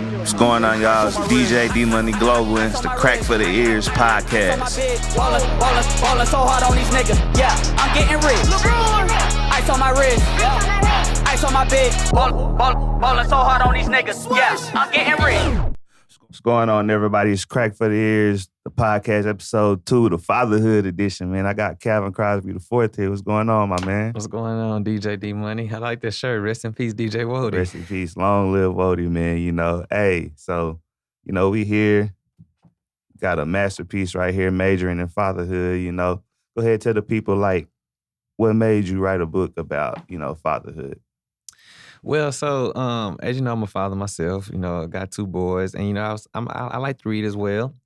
What's going on, y'all? It's DJ D Money Global, and it's the Crack for the Ears podcast. Ballin' so hard on these niggas, yeah, I'm getting rich. Ice on my wrist, ice on my bitch. Ballin' so hard on these niggas, yeah, I'm getting rich. What's going on, everybody? It's Crack for the Ears, the podcast, episode 2, the Fatherhood edition, man. I got Calvin Crosby IV here. What's going on, my man? What's going on, DJ D Money? I like this shirt. Rest in peace, DJ Wody. Rest in peace. Long live Wody, man. You know, hey, so, you know, we here. Got a masterpiece right here, majoring in fatherhood, you know. Go ahead, tell the people, like, what made you write a book about, you know, fatherhood? Well, so as you know, I'm a father myself. You know, I got 2 boys, and you know, I like to read as well.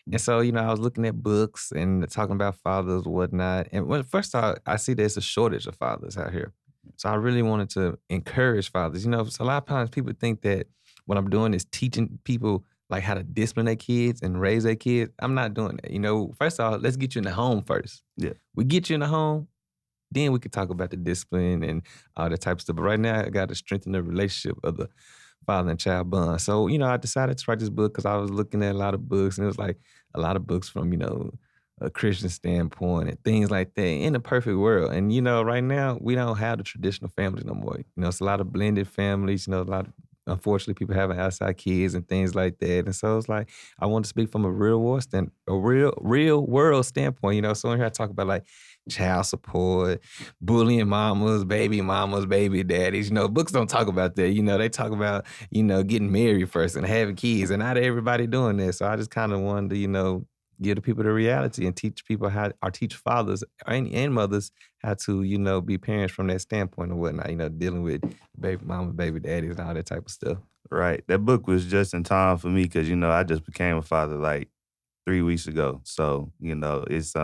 And so, you know, I was looking at books and talking about fathers and whatnot. And when first I see there's a shortage of fathers out here. So I really wanted to encourage fathers. You know, so a lot of times people think that what I'm doing is teaching people like how to discipline their kids and raise their kids. I'm not doing that. You know, first of all, let's get you in the home first. Yeah. We get you in the home, then we could talk about the discipline and all that type of stuff. But right now, I got to strengthen the relationship of the father and child bond. So, you know, I decided to write this book because I was looking at a lot of books, and it was like a lot of books from, you know, a Christian standpoint and things like that in a perfect world. And, you know, right now, we don't have the traditional families no more. You know, it's a lot of blended families, you know, a lot of, unfortunately, people having outside kids and things like that. And so it's like, I want to speak from a real world standpoint, you know. So here I talk about like child support, bullying mamas, baby daddies. You know, books don't talk about that. You know, they talk about, you know, getting married first and having kids, and not everybody doing that. So I just kind of wanted to, you know, give the people the reality and teach people how, or teach fathers and mothers how to, you know, be parents from that standpoint and whatnot, you know, dealing with baby mama, baby daddies, and all that type of stuff. Right. That book was just in time for me because, you know, I just became a father like 3 weeks ago. So, you know, it's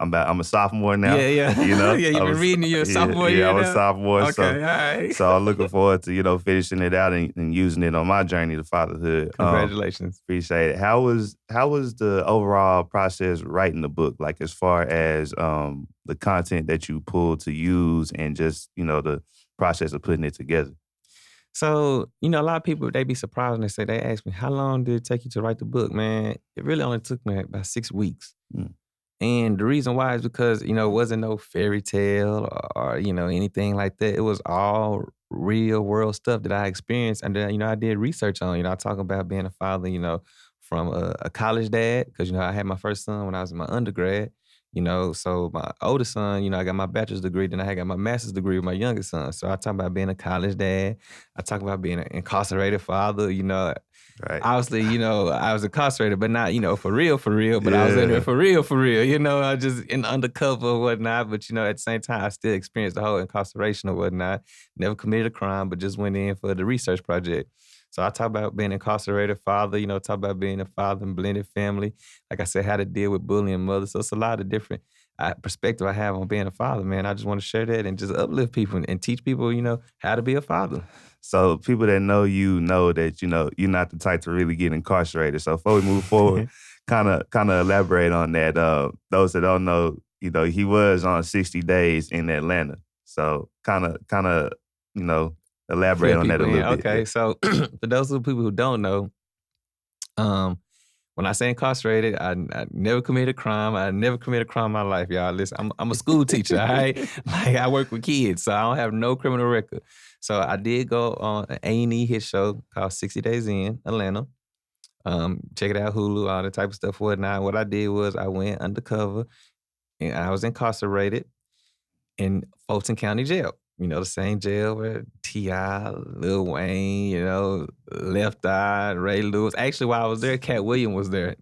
I'm a sophomore now. Yeah. You know? Yeah, you've been reading your sophomore year Yeah, I'm now? a sophomore. Okay, So, all right. so I'm looking forward to, you know, finishing it out and using it on my journey to fatherhood. Congratulations. Appreciate it. How was the overall process writing the book? Like as far as the content that you pulled to use and just, you know, the process of putting it together? So, you know, a lot of people, they be surprised when they ask me, how long did it take you to write the book, man? It really only took me about 6 weeks. Mm. And the reason why is because, you know, it wasn't no fairy tale or, you know, anything like that. It was all real world stuff that I experienced and that, you know, I did research on. You know, I talk about being a father, you know, from a college dad, because, you know, I had my first son when I was in my undergrad. You know, so my oldest son, you know, I got my bachelor's degree, then I got my master's degree with my youngest son. So I talk about being a college dad. I talk about being an incarcerated father, you know. Right. Obviously, you know, I was incarcerated, but not, you know, for real, but I was in there for real, you know, I was just in undercover or whatnot, but, you know, at the same time, I still experienced the whole incarceration or whatnot. Never committed a crime, but just went in for the research project. So I talk about being an incarcerated father, you know, talk about being a father in blended family. Like I said, how to deal with bullying mothers. So it's a lot of different perspective I have on being a father, man. I just want to share that and just uplift people and teach people, you know, how to be a father. So people that know you know that, you know, you're not the type to really get incarcerated. So before we move forward, kind of elaborate on that. Those that don't know, you know, he was on 60 days in Atlanta. So kind of, you know, elaborate on that a little bit. Okay, so for those of the people who don't know, when I say incarcerated, I never committed a crime. I never committed a crime in my life, y'all. Listen, I'm a school teacher, all right? Like, I work with kids, so I don't have no criminal record. So I did go on an A&E hit show called 60 Days In, Atlanta. Check it out, Hulu, all that type of stuff, whatnot. What I did was I went undercover, and I was incarcerated in Fulton County Jail. You know, the same jail where T.I., Lil Wayne, you know, Left Eye, Ray Lewis. Actually, while I was there, Cat Williams was there.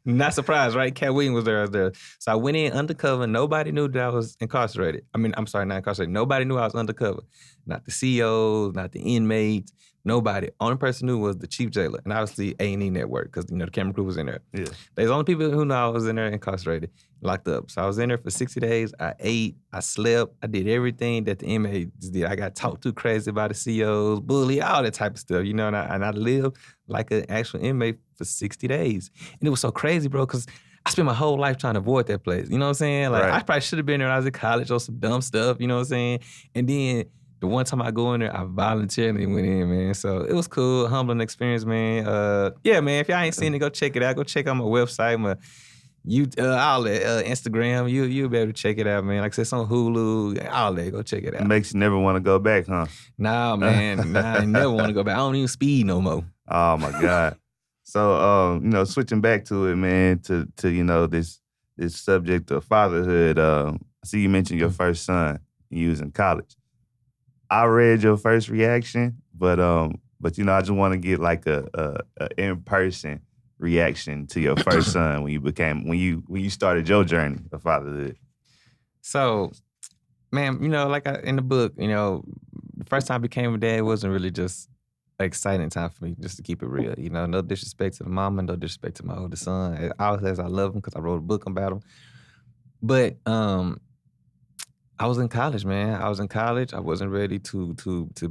Not surprised, right? Cat Williams was there. I was there. So I went in undercover. Nobody knew that I was incarcerated. I'm sorry, not incarcerated. Nobody knew I was undercover. Not the CEOs, not the inmates, nobody. Only person who knew was the chief jailer, and obviously A&E Network, because, you know, the camera crew was in there. Yeah. There's only people who know I was in there incarcerated, locked up. So I was in there for 60 days. I ate, I slept, I did everything that the inmates did. I got talked to crazy by the CEOs, bully, all that type of stuff, you know, and I lived like an actual inmate for 60 days. And it was so crazy, bro, because I spent my whole life trying to avoid that place. You know what I'm saying? Like, right. I probably should have been there when I was in college or some dumb stuff, you know what I'm saying? And then the one time I go in there, I voluntarily went in, man. So it was cool, humbling experience, man. Yeah, man. If y'all ain't seen it, go check it out. Go check out my website, all that Instagram. You'll be able to check it out, man. Like I said, it's on Hulu, all that. Go check it out. It makes you never want to go back, huh? Nah, man. I never want to go back. I don't even speed no more. Oh my God. So switching back to it, man, to this subject of fatherhood. I see you mentioned your first son. You was in college. I read your first reaction, but I just want to get like a in-person reaction to your first son when you started your journey of fatherhood. So, man, like in the book, the first time I became a dad, it wasn't really just an exciting time for me, just to keep it real. No disrespect to the mama, no disrespect to my oldest son. I love him because I wrote a book about him. But I was in college, man. I wasn't ready to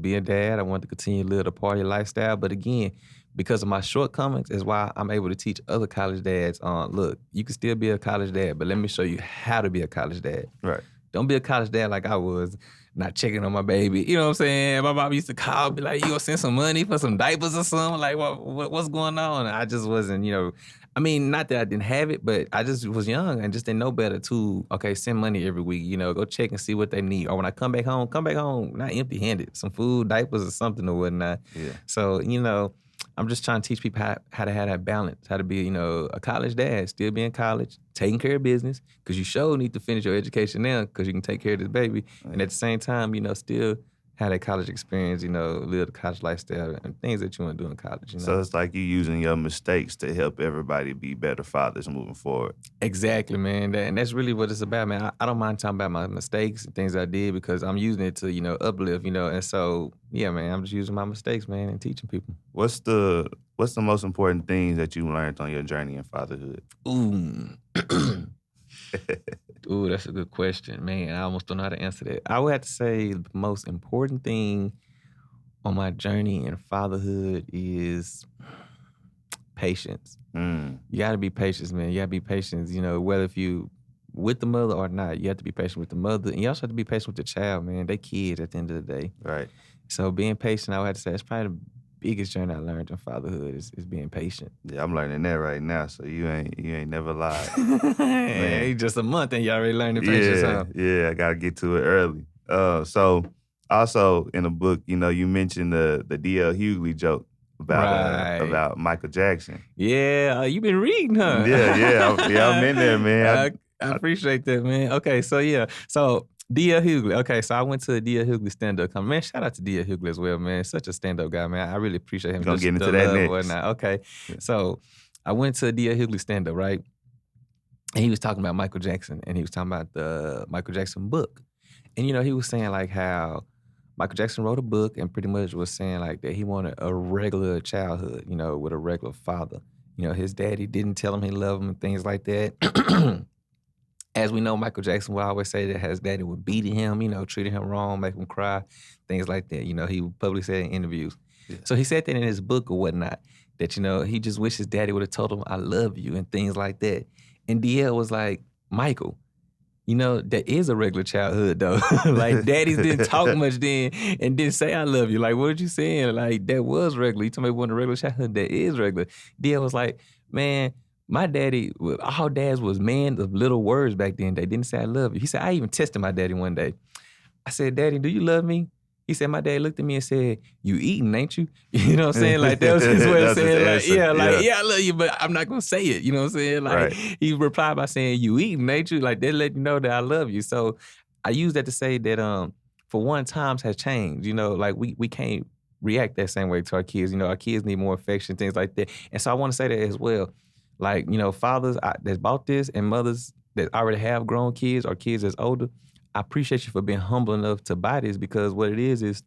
be a dad. I wanted to continue to live the party lifestyle. But again, because of my shortcomings is why I'm able to teach other college dads on, look, you can still be a college dad, but let me show you how to be a college dad. Right. Don't be a college dad like I was, not checking on my baby. You know what I'm saying? My mom used to call, be like, you gonna send some money for some diapers or something? Like, what's going on? I just wasn't, not that I didn't have it, but I just was young and just didn't know better to, send money every week, go check and see what they need. Or when I come back home, not empty-handed. Some food, diapers or something or whatnot. Yeah. So, I'm just trying to teach people how to have that balance, how to be, a college dad, still be in college, taking care of business, because you sure need to finish your education now because you can take care of this baby. Right. And at the same time, still have that college experience, live the college lifestyle and things that you want to do in college. So it's like you using your mistakes to help everybody be better fathers moving forward. Exactly, man. And that's really what it's about, man. I don't mind talking about my mistakes and things I did because I'm using it to, uplift, And so, yeah, man, I'm just using my mistakes, man, and teaching people. What's the most important things that you learned on your journey in fatherhood? Ooh, that's a good question, man. I almost don't know how to answer that. I would have to say the most important thing on my journey in fatherhood is patience. You got to be patient, man. You got to be patient, whether if you with the mother or not, you have to be patient with the mother. And you also have to be patient with the child, man. They kids at the end of the day. Right. So being patient, I would have to say, that's probably the biggest journey I learned in fatherhood is being patient. Yeah, I'm learning that right now. So you ain't never lied. Hey, just a month and you already learned the patience, huh? Yeah, I gotta get to it early. So also in the book, you mentioned the D.L. Hugley joke about Michael Jackson. Yeah, you been reading, huh? Yeah, I'm in there, man. I appreciate that, man. Okay, so D.L. Hugley. Okay, so I went to a D.L. Hugley stand-up comedy. Man, shout out to D.L. Hugley as well, man. Such a stand-up guy, man. I really appreciate him. We're gonna get into that next. Whatnot. Okay, so I went to a D.L. Hugley stand-up, right? And he was talking about Michael Jackson, and he was talking about the Michael Jackson book. And, he was saying, like, how Michael Jackson wrote a book and pretty much was saying, like, that he wanted a regular childhood, with a regular father. His daddy didn't tell him he loved him and things like that. As we know, Michael Jackson would always say that his daddy would beat him, treating him wrong, make him cry, things like that. He would publicly say in interviews. Yeah. So he said that in his book or whatnot, that, he just wished his daddy would have told him, I love you and things like that. And DL was like, Michael, that is a regular childhood, though. Like, daddies didn't talk much then and didn't say, I love you. Like, what are you saying? Like, that was regular. You told me one a regular childhood, that is regular. DL was like, man, my daddy, all dads was men of little words back then. They didn't say, I love you. He said, I even tested my daddy one day. I said, Daddy, do you love me? He said, my dad looked at me and said, you eating, ain't you? You know what I'm saying? Like, that was his way of saying, like, yeah, I love you, but I'm not going to say it. You know what I'm saying? Like, He replied by saying, you eating, ain't you? Like, they let you know that I love you. So I use that to say that, for one, times has changed. Like, we can't react that same way to our kids. Our kids need more affection, things like that. And so I want to say that as well. Like, fathers that's bought this and mothers that already have grown kids or kids that's older, I appreciate you for being humble enough to buy this because what it is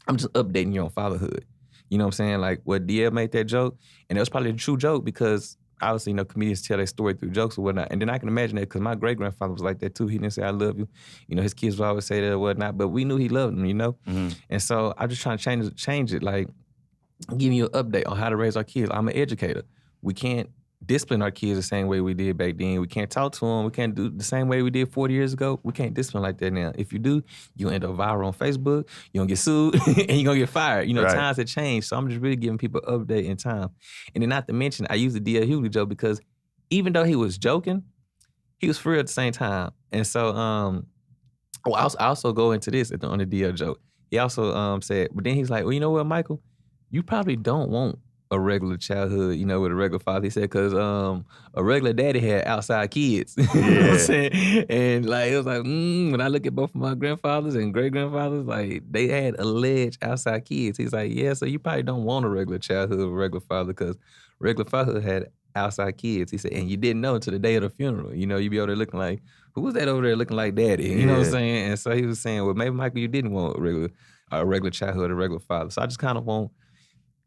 I'm just updating you on fatherhood. You know what I'm saying? Like, what DL made that joke, and it was probably a true joke because obviously, comedians tell their story through jokes or whatnot. And then I can imagine that because my great-grandfather was like that too. He didn't say, I love you. His kids would always say that or whatnot, but we knew he loved them, Mm-hmm. And so I'm just trying to change it, like giving you an update on how to raise our kids. I'm an educator. We can't discipline our kids the same way we did back then. We can't talk to them. We can't do the same way we did 40 years ago. We can't discipline like that now. If you do, you'll end up viral on Facebook. You're going to get sued and you're going to get fired. You know, Right. times have changed. So I'm just really giving people an update in time. And then not to mention, I use the D.L. Hugley joke because even though he was joking, he was for real at the same time. And so I also go into this on the D.L. joke. He also said, but then he's like, well, you know what, Michael? You probably don't want a regular childhood, you know, with a regular father. He said, because a regular daddy had outside kids. You know what I'm saying? And like, it was like, when I look at both of my grandfathers and great-grandfathers, like, they had alleged outside kids. He's like, yeah, so you probably don't want a regular childhood with a regular father because regular fatherhood had outside kids. He said, and you didn't know until the day of the funeral. You know, you be over there looking like, who was that over there looking like daddy? You know what I'm saying? And so he was saying, well, maybe, Michael, you didn't want a regular childhood, a regular father. So I just kind of want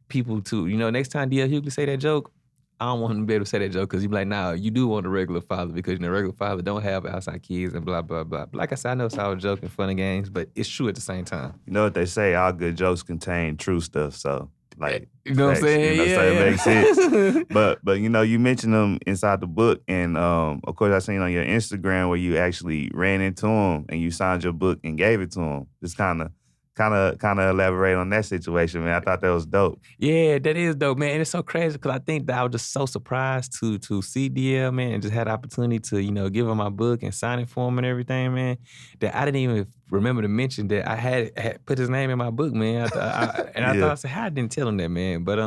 people to, you know, next time D.L. Hugley say that joke, I don't want him to be able to say that joke because he'd be like, nah, you do want a regular father because, you know, regular father don't have outside kids and blah, blah, blah. But like I said, I know it's all joking, fun and games, but it's true at the same time. You know what they say, all good jokes contain true stuff, so like, you know what I'm saying? You know, so it makes sense. But you know, you mentioned them inside the book, and of course I seen on your Instagram where you actually ran into him and you signed your book and gave it to him. Just kind of elaborate on that situation, man. I thought that was dope. Yeah, that is dope, man. And it's so crazy because I think that I was just so surprised to see DL, man, and just had the opportunity to, you know, give him my book and sign it for him and everything, man, that I didn't even remember to mention that I had put his name in my book, man. I thought, I said, how I didn't tell him that, man. But,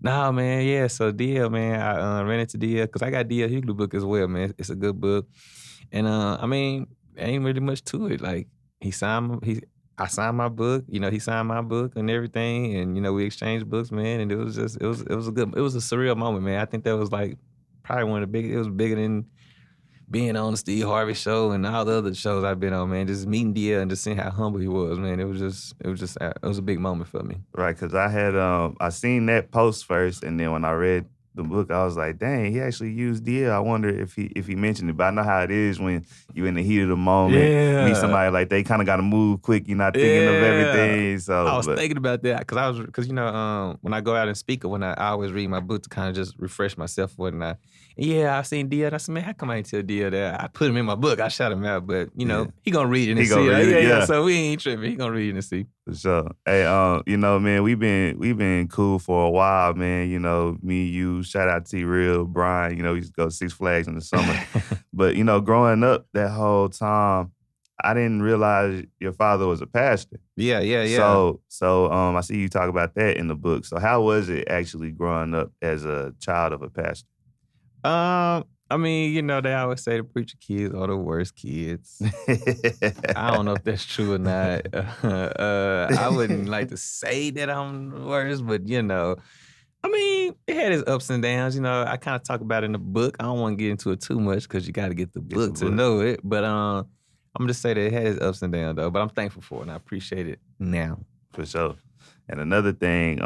nah, man, yeah. So DL, man, I ran into DL because I got DL Hugley book as well, man. It's a good book. And, I mean, ain't really much to it. Like, I signed my book, you know, he signed my book and everything, and, you know, we exchanged books, man, and it was a surreal moment, man. I think that was like probably one of the it was bigger than being on the Steve Harvey show and all the other shows I've been on, man. Just meeting DL and just seeing how humble he was, man. It was a big moment for me. Right, because I had I seen that post first, and then when I read the book, I was like, dang, he actually used DL. I wonder if he mentioned it, but I know how it is when you in the heat of the moment, meet somebody, like they kind of got to move quick. You're not thinking of everything. So I was thinking about that because you know, when I go out and speak, or when I always read my book to kind of just refresh myself and whatnot. Yeah, I seen DL. I said, man, how come I ain't tell DL that? I put him in my book. I shout him out, but you know, he gonna read it and see. So we ain't tripping. He gonna read it and see. For sure. Hey, you know, man, we've been cool for a while, man. You know, me, you, shout out to Real, Brian. You know, we used to go Six Flags in the summer. But you know, growing up that whole time, I didn't realize your father was a pastor. Yeah. So I see you talk about that in the book. So how was it actually growing up as a child of a pastor? I mean, you know, they always say the preacher kids are the worst kids. I don't know if that's true or not. I wouldn't like to say that I'm the worst, but you know, I mean, it had its ups and downs. You know, I kind of talk about it in the book. I don't want to get into it too much because you got to get the book to know it. But I'm just say that it had its ups and downs though. But I'm thankful for it and I appreciate it now. For sure. And another thing,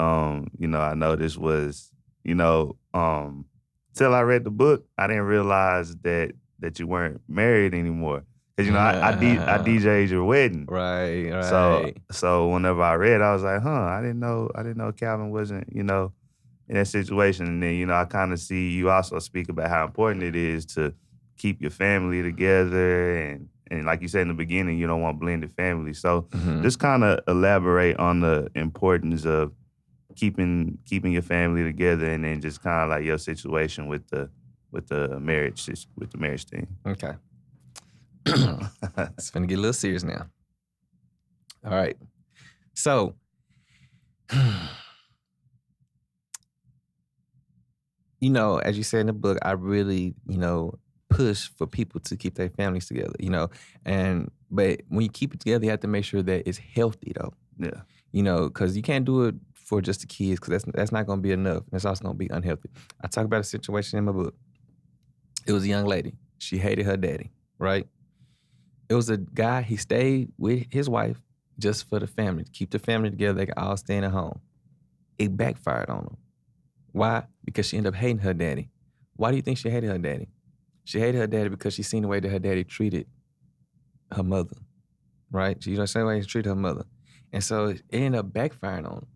you know, I know this was, you know, till I read the book, I didn't realize that you weren't married anymore. Because, you know, I DJ'd your wedding. Right. So whenever I read, I was like, I didn't know Calvin wasn't, you know, in that situation. And then, you know, I kind of see you also speak about how important it is to keep your family together. And like you said in the beginning, you don't want blended families. So just kind of elaborate on the importance of keeping your family together, and then just kind of like your situation with the marriage thing. Okay. It's gonna get a little serious now. All right. So you know, as you said in the book, I really, you know, push for people to keep their families together, you know. But when you keep it together, you have to make sure that it's healthy though. Yeah. You know, because you can't do it for just the kids, because that's not going to be enough. That's also going to be unhealthy. I talk about a situation in my book. It was a young lady. She hated her daddy, right? It was a guy, he stayed with his wife just for the family, to keep the family together. They could all stay in a home. It backfired on him. Why? Because she ended up hating her daddy. Why do you think she hated her daddy? She hated her daddy because she seen the way that her daddy treated her mother, right? You know, the same way he treated her mother. And so it ended up backfiring on him.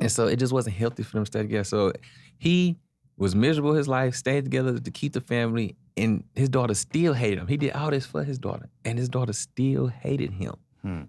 And so it just wasn't healthy for them to stay together. So he was miserable his life, stayed together to keep the family, and his daughter still hated him. He did all this for his daughter, and his daughter still hated him.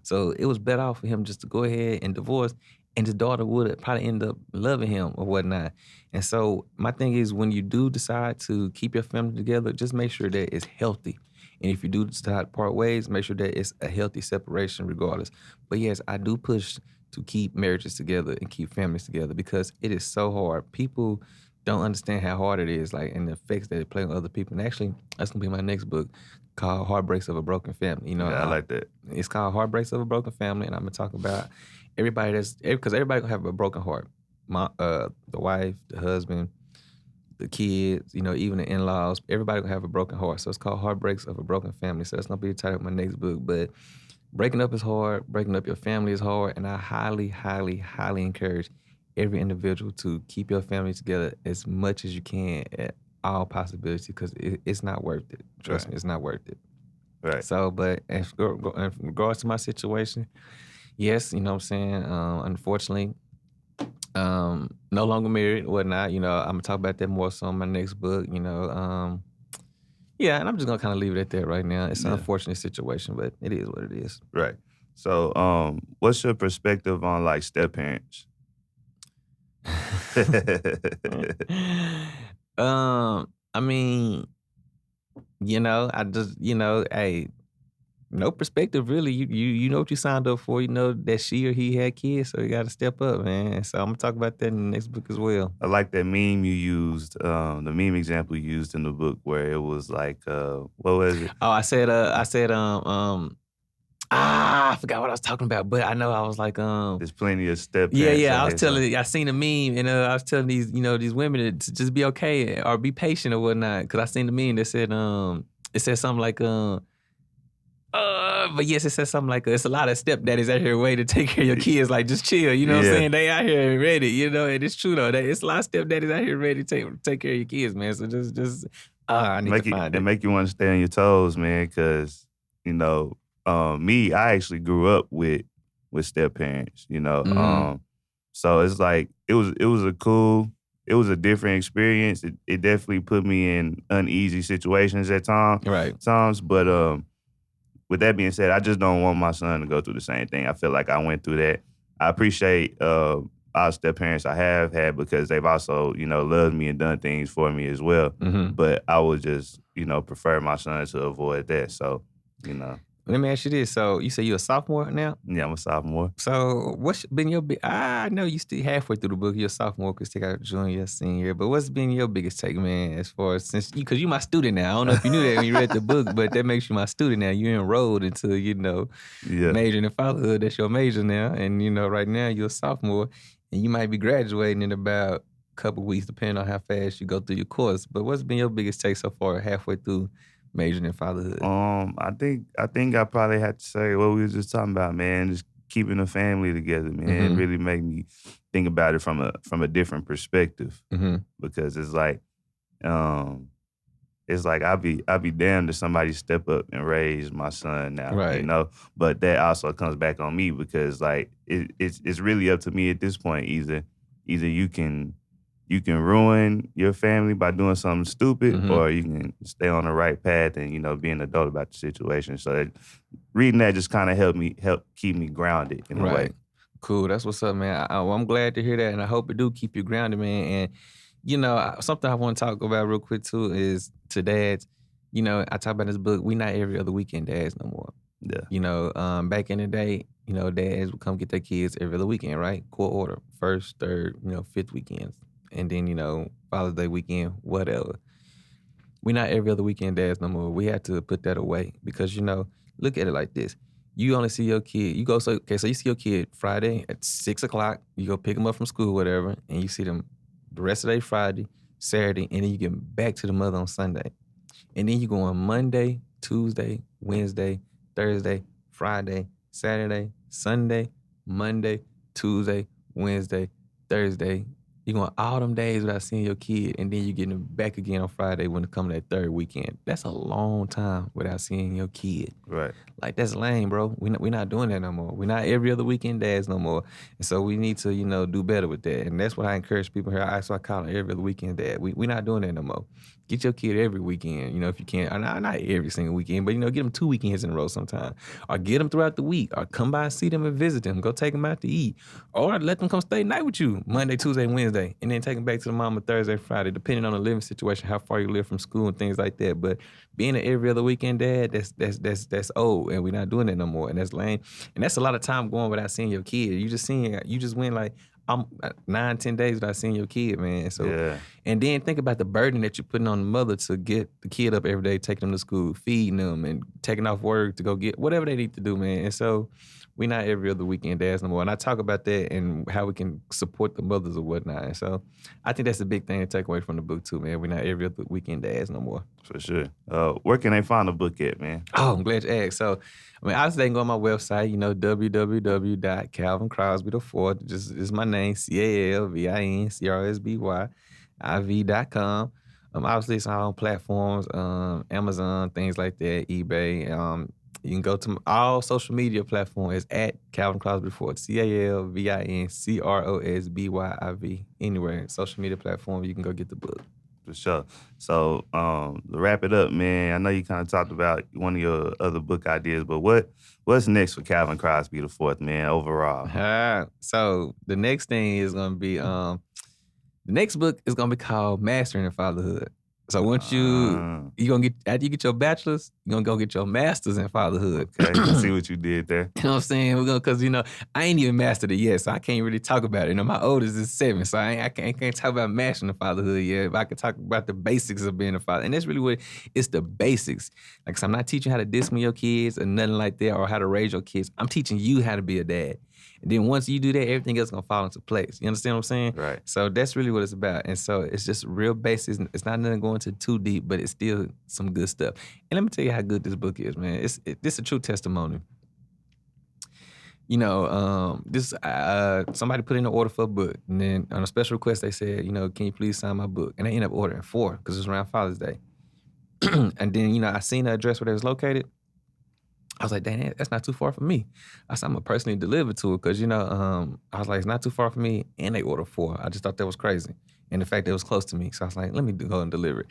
So it was better off for him just to go ahead and divorce, and his daughter would have probably end up loving him or whatnot. And so my thing is, when you do decide to keep your family together, just make sure that it's healthy. And if you do decide to part ways, make sure that it's a healthy separation regardless. But yes, I do push to keep marriages together and keep families together because it is so hard. People don't understand how hard it is, like, and the effects that it play on other people. And actually, that's gonna be my next book called Heartbreaks of a Broken Family. You know, I like that. It's called Heartbreaks of a Broken Family, and I'm gonna talk about everybody because everybody gonna have a broken heart. The wife, the husband, the kids, you know, even the in-laws, everybody gonna have a broken heart. So it's called Heartbreaks of a Broken Family. So that's gonna be the title of my next book. But breaking up is hard, breaking up your family is hard, and I highly, highly, highly encourage every individual to keep your family together as much as you can at all possibilities because it's not worth it. Trust me, it's not worth it. Right. So, but in regards to my situation, yes, you know what I'm saying, unfortunately, no longer married, whatnot. You know, I'm gonna talk about that more so in my next book. You know, yeah, and I'm just gonna kind of leave it at that right now. It's an unfortunate situation, but it is what it is. Right. So, what's your perspective on like step parents? I mean, you know, I just, you know, hey, no perspective really. You know what you signed up for. You know that she or he had kids, so you got to step up, man. So I'm gonna talk about that in the next book as well. I like that meme you used, the meme example you used in the book where it was like, what was it? Oh, I said, I forgot what I was talking about, but I know I was like, There's plenty of step yeah, parents. I was telling, I seen a meme, and I was telling these, you know, these women to just be okay or be patient or whatnot, because I seen the meme that said, it said something like, but yes, it says something like, it's a lot of stepdaddies out here waiting to take care of your kids. Like, just chill. You know what I'm saying? They out here ready. You know, and it's true though. It's a lot of stepdaddies out here ready to take care of your kids, man. So just I need to find it. And make you want to stay on your toes, man, because, you know, me, I actually grew up with step parents, you know. So it's like, it was a different experience. It definitely put me in uneasy situations at times. But with that being said, I just don't want my son to go through the same thing. I feel like I went through that. I appreciate our step parents I have had because they've also, you know, loved me and done things for me as well. But I would just, you know, prefer my son to avoid that. So, you know. Let me ask you this. So you say you're a sophomore now? Yeah, I'm a sophomore. So what's been your I know you still halfway through the book. You're a sophomore because you got junior, senior. But what's been your biggest take, man, as far as because you're my student now. I don't know if you knew that when you read the book, but that makes you my student now. You're enrolled into, you know, majoring in fatherhood. That's your major now. And, you know, right now you're a sophomore and you might be graduating in about a couple weeks, depending on how fast you go through your course. But what's been your biggest take so far halfway through majoring in fatherhood? I think I probably had to say what we were just talking about, man. Just keeping the family together, man. It really made me think about it from a different perspective because it's like I'll be damned if somebody step up and raise my son now, you know. But that also comes back on me because like it's really up to me at this point. Either you can ruin your family by doing something stupid, or you can stay on the right path and, you know, be an adult about the situation. So reading that just kind of helped keep me grounded in a way. Cool. That's what's up, man. I'm glad to hear that, and I hope it do keep you grounded, man. And, you know, something I want to talk about real quick, too, is to dads. You know, I talk about this book, we not every other weekend dads no more. Yeah. You know, back in the day, you know, dads would come get their kids every other weekend, right? Court order. First, third, you know, fifth weekends. And then, you know, Father's Day weekend, whatever. We not every other weekend dads no more. We had to put that away because, you know, look at it like this. You only see your kid. So you see your kid Friday at 6 o'clock. You go pick them up from school, whatever, and you see them the rest of the day Friday, Saturday, and then you get back to the mother on Sunday. And then you go on Monday, Tuesday, Wednesday, Thursday, Friday, Saturday, Sunday, Monday, Tuesday, Wednesday, Thursday, You going all them days without seeing your kid, and then you getting them back again on Friday when it come that third weekend. That's a long time without seeing your kid. Right. Like, that's lame, bro. We not doing that no more. We not every other weekend dads no more. And so we need to, do better with that. And that's what I encourage people here. So I call it every other weekend dad. We not doing that no more. Get your kid every weekend, if you can. Or not every single weekend, but, get them 2 weekends in a row sometime. Or get them throughout the week. Or come by and see them and visit them. Go take them out to eat. Or let them come stay night with you Monday, Tuesday, Wednesday. And then take them back to the mama Thursday, Friday, depending on the living situation, how far you live from school and things like that. But being an every other weekend dad, that's old, and we're not doing that no more, and that's lame. And that's a lot of time going without seeing your kid. You just went like 9, 10 days without seeing your kid, man. So, Yeah. and then think about the burden that you're putting on the mother to get the kid up every day, taking them to school, feeding them, and taking off work to go get whatever they need to do, man. And so we're not every other weekend dads no more. And I talk about that and how we can support the mothers or whatnot. And so I think that's a big thing to take away from the book too, man. We're not every other weekend dads no more. For sure. Where can they find the book at, man? Oh, I'm glad you asked. So, obviously they can go on my website, www.calvincrosby4, just is my name, CalvinCrosby.com. Obviously it's on platforms, Amazon, things like that, eBay. You can go to all social media platforms at Calvin Crosby IV, CalvinCrosbyIV. Anywhere, social media platform, you can go get the book. For sure. So to wrap it up, man, I know you kind of talked about one of your other book ideas, but what's next for Calvin Crosby IV, man, overall? So the next thing is gonna be the next book is gonna be called Mastering in Fatherhood. So once you gonna get, after you get your bachelor's, you're gonna go get your master's in fatherhood. Okay, I see what you did there. You know what I'm saying? We're gonna, cause I ain't even mastered it yet, so I can't really talk about it. My oldest is 7, so I can't talk about mastering the fatherhood yet. But I can talk about the basics of being a father, and that's really what it's the basics. Like, so I'm not teaching how to discipline your kids or nothing like that, or how to raise your kids. I'm teaching you how to be a dad. And then once you do that, everything else is gonna fall into place. You understand what I'm saying? Right. So that's really what it's about. And so it's just real basics. It's not nothing going to too deep, but it's still some good stuff. And let me tell you how good this book is, man. This is a true testimony. Somebody put in an order for a book, and then on a special request they said, can you please sign my book? And they ended up ordering 4 because it was around Father's Day. And then, I seen the address where they was located. I was like, dang, that's not too far from me. I said, I'm going to personally deliver to it because, I was like, it's not too far from me, and they ordered 4. I just thought that was crazy. And the fact that it was close to me. So I was like, let me go and deliver it.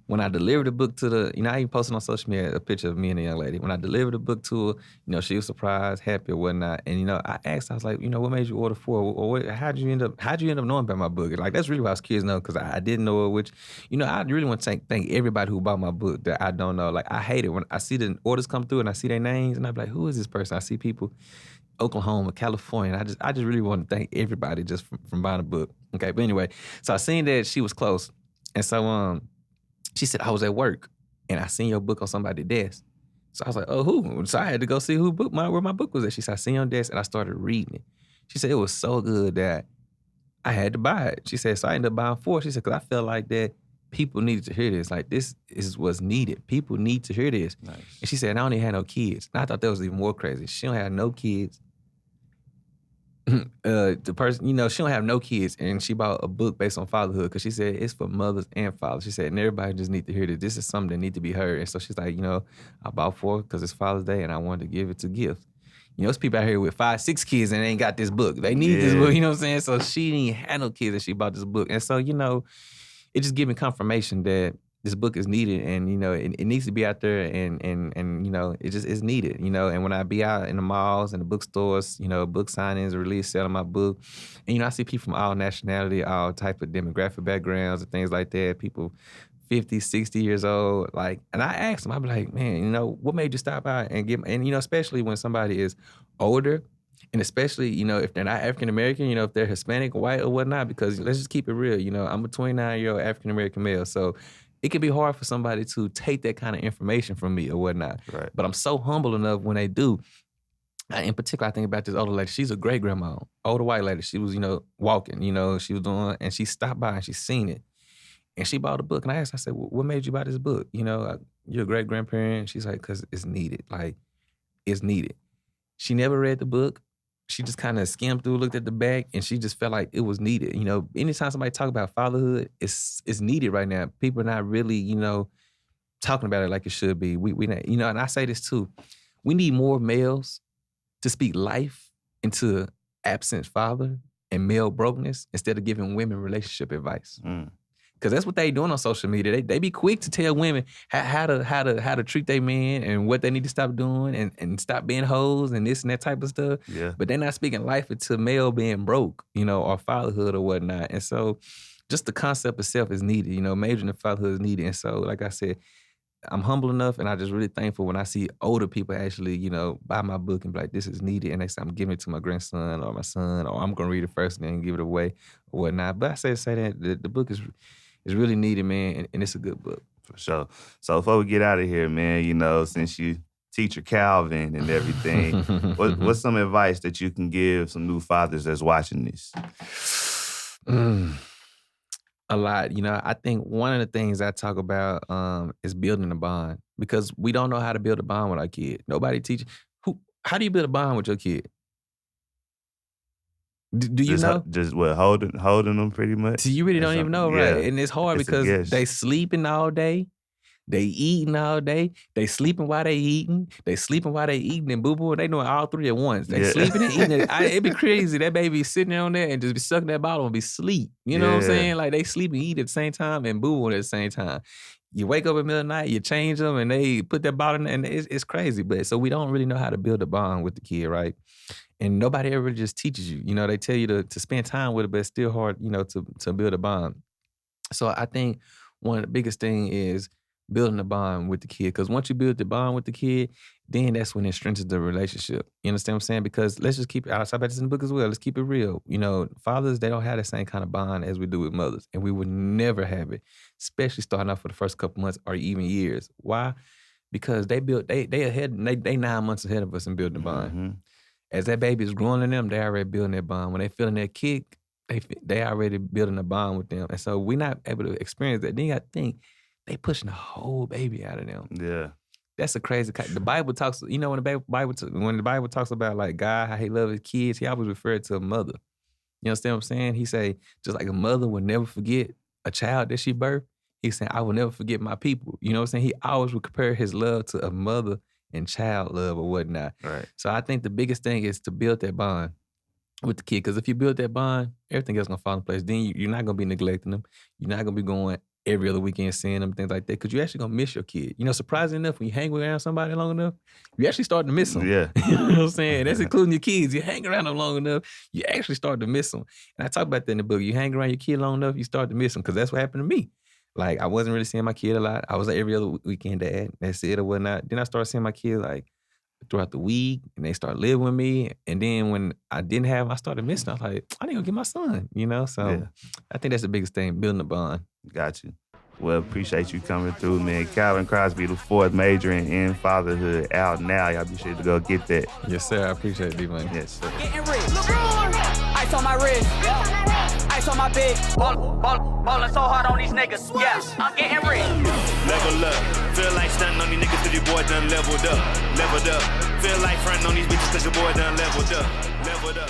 When I delivered the book to I even posted on social media a picture of me and the young lady. When I delivered the book to her, she was surprised, happy or whatnot. And, I asked, I was like, what made you order 4? Or how'd you end up knowing about my book? Like, that's really what I was curious to know, because I didn't know it, which, I really want to thank everybody who bought my book that I don't know. Like, I hate it when I see the orders come through and I see their names and I'm like, who is this person? I see people, Oklahoma, California. I just really want to thank everybody just from buying a book. Okay, but anyway, so I seen that she was close. And so, she said, I was at work and I seen your book on somebody's desk. So I was like, oh, who? So I had to go see where my book was at. She said, I seen your desk and I started reading it. She said, it was so good that I had to buy it. She said, so I ended up buying 4. She said, because I felt like that people needed to hear this. Like, this is what's needed. People need to hear this. Nice. And she said, and I don't even have no kids. And I thought that was even more crazy. She don't have no kids. The person, she don't have no kids, and she bought a book based on fatherhood because she said it's for mothers and fathers. She said, and everybody just need to hear this. This is something that need to be heard. And so she's like, I bought 4 because it's Father's Day, and I wanted to give it to gift. There's people out here with 5, 6 kids and they ain't got this book. They need this book, you know what I'm saying? So she didn't have no kids and she bought this book. And so, it just gave me confirmation that this book is needed, and it needs to be out there, and it just is needed, And when I be out in the malls and the bookstores, book signings, release, selling my book, and I see people from all nationality, all type of demographic backgrounds and things like that. People 50, 60 years old, and I ask them, I be like, man, what made you stop by and get? And especially when somebody is older. And especially, if they're not African-American, if they're Hispanic, white, or whatnot, because let's just keep it real. I'm a 29-year-old African-American male, so it can be hard for somebody to take that kind of information from me or whatnot. Right. But I'm so humble enough when they do. In particular, I think about this older lady. She's a great grandma, older white lady. She was, walking, she was doing, and she stopped by and she seen it. And she bought a book. And I asked, I said, what made you buy this book? You're a great grandparent. She's like, because it's needed. Like, it's needed. She never read the book. she just kind of skimmed through, looked at the back, and she just felt like it was needed. Anytime somebody talk about fatherhood, it's needed right now. People are not really, talking about it like it should be. We not, and I say this too. We need more males to speak life into absent father and male brokenness instead of giving women relationship advice. Because that's what they doing on social media. They be quick to tell women how to treat their man and what they need to stop doing and stop being hoes and this and that type of stuff. Yeah. But they're not speaking life into male being broke, or fatherhood or whatnot. And so just the concept itself is needed. Majoring in fatherhood is needed. And so, like I said, I'm humble enough and I'm just really thankful when I see older people actually, buy my book and be like, this is needed. And they say, I'm giving it to my grandson or my son, or I'm going to read it first and then give it away or whatnot. But I say that the book is really needed, man, and it's a good book. For sure. So before we get out of here, man, since you teacher Calvin and everything, what's some advice that you can give some new fathers that's watching this? A lot. I think one of the things I talk about is building a bond, because we don't know how to build a bond with our kid. Nobody teaches. How do you build a bond with your kid? Do you know? Just what, holding them pretty much? So you really don't even know, right? Yeah. And it's hard because they sleeping all day. They eating all day. They sleeping while they eating. They sleeping while they eating and boo-boo. And they doing all three at once. They sleeping and eating. It'd be crazy. That baby sitting there on there and just be sucking that bottle and be sleep. You know what I'm saying? Like they sleep and eat at the same time and boo-boo at the same time. You wake up in the middle of the night, you change them, and they put that bottle in, and it's crazy. But so we don't really know how to build a bond with the kid, right? And nobody ever just teaches you. They tell you to spend time with it, but it's still hard, to build a bond. So I think one of the biggest thing is building a bond with the kid. Because once you build the bond with the kid, then that's when it strengthens the relationship. You understand what I'm saying? Because let's just keep it, I talk about this in the book as well, let's keep it real. Fathers, they don't have the same kind of bond as we do with mothers. And we would never have it, especially starting off for the first couple months or even years. Why? Because they ahead, they 9 months ahead of us in building a bond. Mm-hmm. As that baby is growing in them, they already building that bond. When they feeling that kick, they already building a bond with them. And so we're not able to experience that. Then you got to think, they pushing the whole baby out of them. Yeah. That's a crazy. The Bible talks, when the Bible talks about like God, how he loves his kids, he always referred to a mother. You understand what I'm saying? He say, just like a mother will never forget a child that she birthed, he's saying, I will never forget my people. You know what I'm saying? He always would compare his love to a mother and child love or whatnot. Right. So I think the biggest thing is to build that bond with the kid. Because if you build that bond, everything else is going to fall in place. Then you're not going to be neglecting them. You're not going to be going every other weekend seeing them, things like that, because you're actually going to miss your kid. Surprisingly enough, when you hang around somebody long enough, you actually start to miss them. Yeah. You know what I'm saying? That's including your kids. You hang around them long enough, you actually start to miss them. And I talk about that in the book. You hang around your kid long enough, you start to miss them, because that's what happened to me. Like, I wasn't really seeing my kid a lot. I was like every other weekend dad, that's it or whatnot. Then I started seeing my kid like throughout the week, and they started living with me. And then when I didn't have them, I started missing them. I was like, I didn't go get my son, So I think that's the biggest thing, building a bond. Got you. Well, appreciate you coming through, man. Calvin Crosby IV, majoring in fatherhood, out now. Y'all be sure to go get that. Yes, sir. I appreciate it, D-Money. Yes, sir. Getting rich. Ice on my wrist. Ice on my bitch. Ballin' so hard on these niggas. Yeah, I'm getting rich. Level up. Feel like stunting on these niggas cause your boy done leveled up. Leveled up. Feel like fronting on these bitches cause your boy done leveled up. Leveled up.